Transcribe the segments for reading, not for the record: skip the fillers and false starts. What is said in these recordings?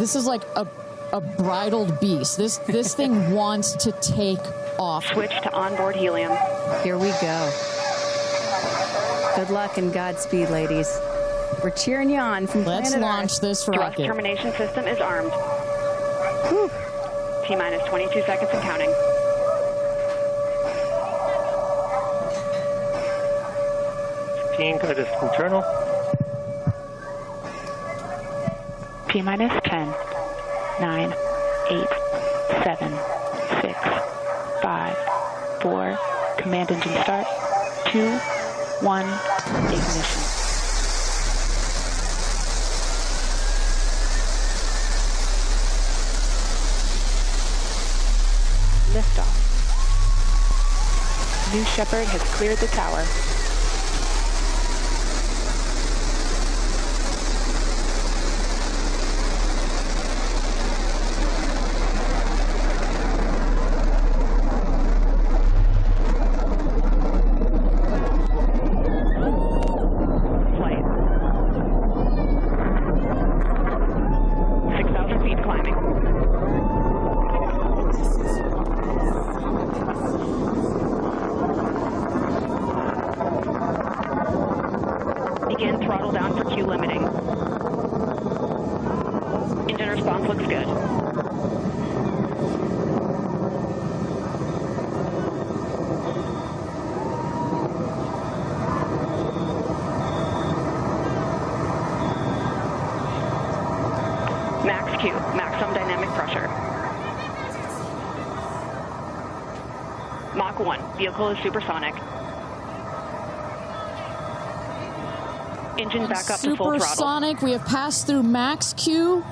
this is like a bridled beast. This thing wants to take off. Switch to onboard helium. Here we go. Good luck and Godspeed, ladies. We're cheering you on from Let's planet launch Earth. this Thrust rocket. termination system is armed. Whew. T-minus 22 seconds and counting. Go to internal. T-minus 10, 9, 8, 7, 6, 5, 4. Command engine start. 2, 1. Ignition. Liftoff. New Shepard has cleared the tower. Flight. 6,000 feet climbing. Begin throttle down for Q limiting. Engine response looks good. Max Q, maximum dynamic pressure. Mach 1, vehicle is supersonic. Engine back up to full throttle. Supersonic. We have passed through max Q,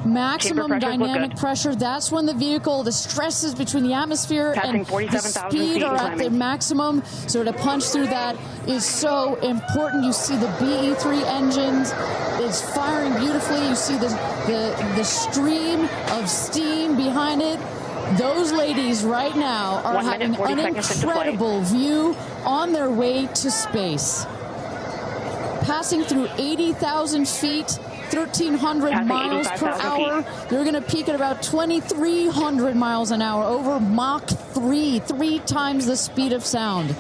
maximum Chamber pressures look dynamic good. pressure. That's when the vehicle, the stresses between the atmosphere Passing and the 47,000 speed feet are and at the climbing. maximum. So to punch through that is so important. You see the BE3 engines. It's firing beautifully. You see the stream of steam behind it. Those ladies right now are 1 minute, having 40 an seconds into flight. incredible view on their way to space. Passing through 80,000 feet, 1,300 Passing miles per 85,000 hour. They're going to peak at about 2,300 miles an hour over Mach 3, 3 times the speed of sound.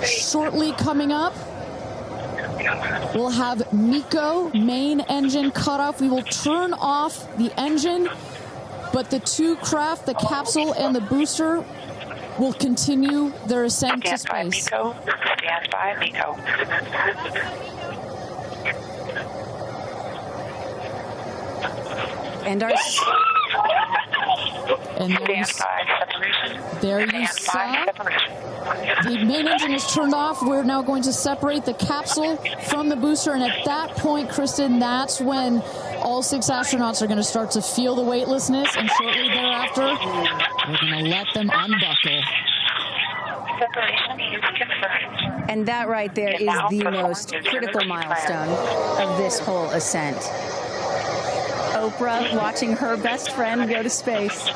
Shortly coming up, we'll have MECO, main engine cutoff. We will turn off the engine, but the two craft, the capsule and the booster, will continue their ascent to space. Stand by, MECO. And our And there you saw the main engine is turned off. We're now going to separate the capsule from the booster, and at that point, Kristen, that's when all 6 astronauts are going to start to feel the weightlessness, and shortly thereafter, we're going to let them unbuckle. Separation is confirmed. And that right there is the most critical milestone of this whole ascent. Oprah watching her best friend go to space.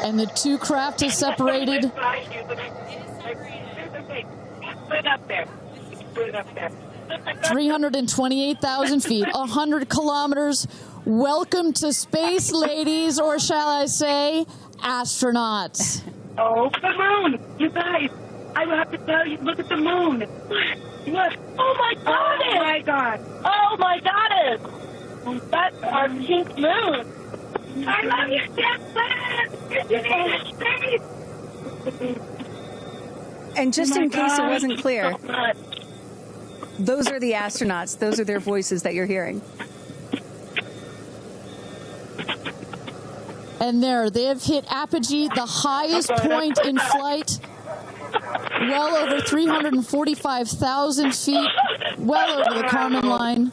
And the two craft is separated. Put it up there. 328,000 feet, 100 kilometers. Welcome to space, ladies, or shall I say, astronauts. Oh, the moon! You guys, I will have to tell you, look at the moon. Look. Oh, my God. Oh, my God. Oh, my goddess. That's our pink moon. I love you, Shepard. You're space. And just Oh my in case it God. wasn't clear, So much. those are the astronauts. Those are their voices that you're hearing. And there, they have hit apogee, the highest point in flight, well over 345,000 feet, well over the Kármán line.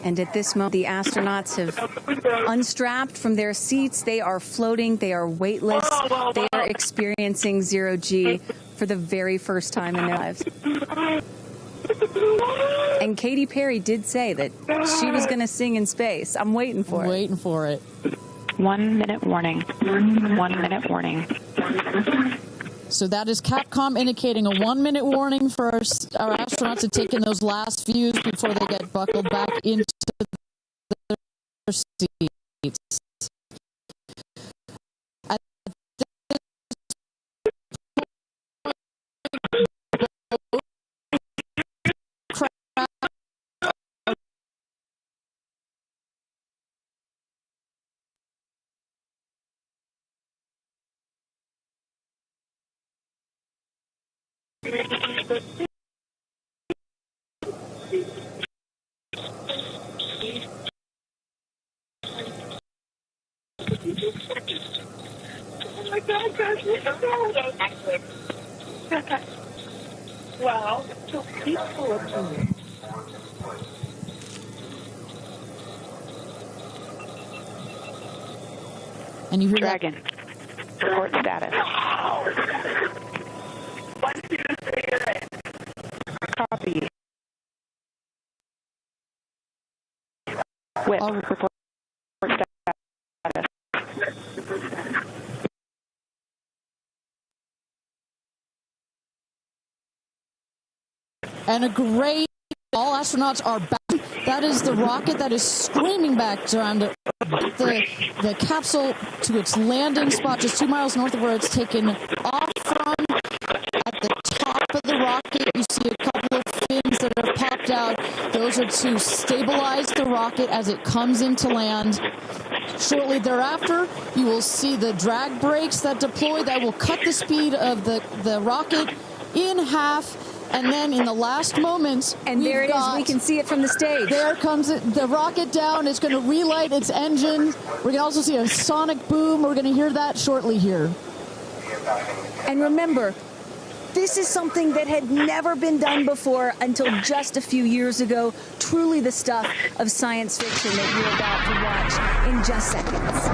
And at this moment, the astronauts have unstrapped from their seats. They are floating. They are weightless. They are experiencing zero-G for the very first time in their lives. And Katy Perry did say that she was going to sing in space. I'm waiting for it. Waiting for it. 1 minute warning. 1 minute warning. So that is Capcom indicating a 1 minute warning for our astronauts to take in those last views before they get buckled back into their seats. Oh my God, gosh, wow, so peaceful up here. And you hear Dragon. Report status. 1, 2, 3, Copy. Whip. Report status. and a great, all astronauts are back. That is the rocket that is screaming back down to the capsule to its landing spot just 2 miles north of where it's taken off from. At the top of the rocket, you see a couple of fins that have popped out. Those are to stabilize the rocket as it comes into land. Shortly thereafter, you will see the drag brakes that deploy that will cut the speed of the rocket in half. And then in the last moments, and there it is. We can see it from the stage. There comes the rocket down. It's going to relight its engine. We're going to also see a sonic boom. We're going to hear that shortly here. And remember, this is something that had never been done before until just a few years ago. Truly the stuff of science fiction that you're about to watch in just seconds.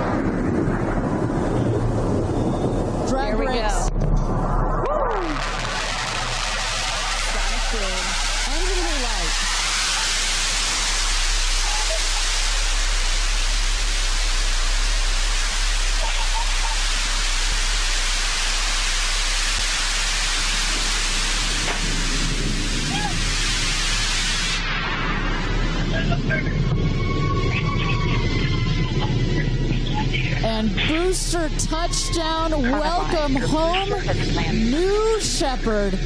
Drag there we brakes. go. Woo! Engine relight. And booster touchdown, welcome home, New Shepard.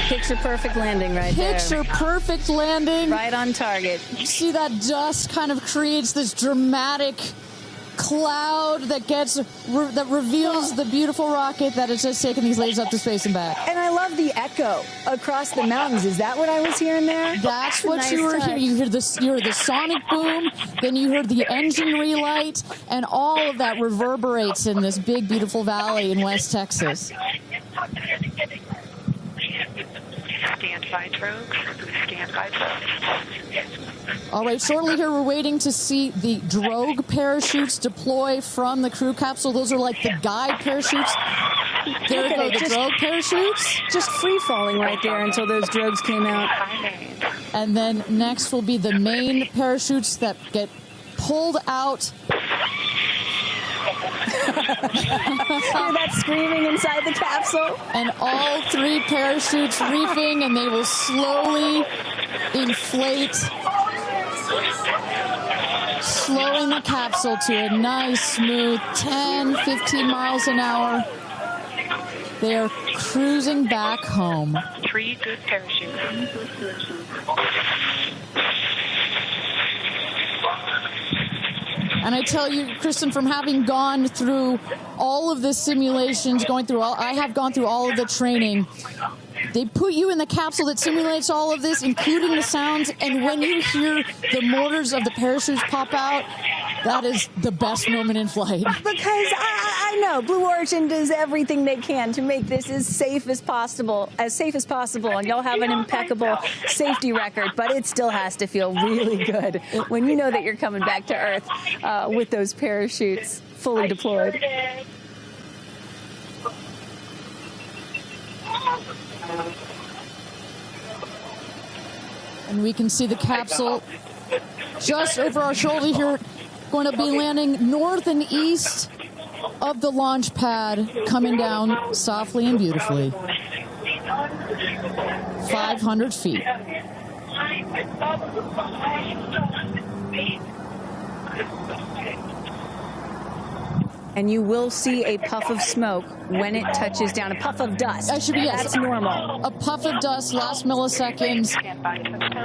Picture perfect landing right there. Picture perfect landing. Right on target. You see that dust kind of creates this dramatic cloud that that reveals the beautiful rocket that has just taken these ladies up to space and back. And I love the echo across the mountains. Is that what I was hearing there? That's what nice you were touch. hearing. You heard the sonic boom, then you heard the engine relight, and all of that reverberates in this big, beautiful valley in West Texas. Stand by drogues. Stand by drogues. All right, shortly here we're waiting to see the drogue parachutes deploy from the crew capsule. Those are like the guide parachutes. There go the drogue parachutes. Just free falling right there until those drogues came out. And then next will be the main parachutes that get pulled out. Hear that screaming inside the capsule? And all three parachutes reefing, and they will slowly inflate, slowing the capsule to a nice, smooth 10, 15 miles an hour. They are cruising back home. 3 good parachutes. And I tell you, Kristen, from having gone through all of the simulations, I have gone through all of the training. They put you in the capsule that simulates all of this, including the sounds. And when you hear the motors of the parachutes pop out, That is the best moment in flight. Because I know Blue Origin does everything they can to make this as safe as possible, and y'all have an impeccable safety record, but it still has to feel really good when you know that you're coming back to Earth with those parachutes fully deployed. And we can see the capsule just over our shoulder here, going to be landing north and east of the launch pad, coming down softly and beautifully. 500 feet. And you will see a puff of smoke when it touches down, a puff of dust. That's normal. A puff of dust, last milliseconds,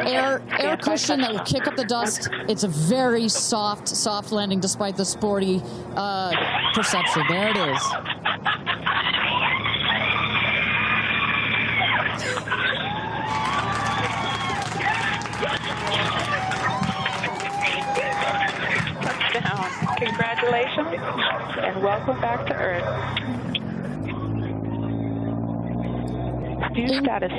air cushion that will kick up the dust. It's a very soft landing despite the sporty perception. There it is. Congratulations and welcome back to Earth. View status.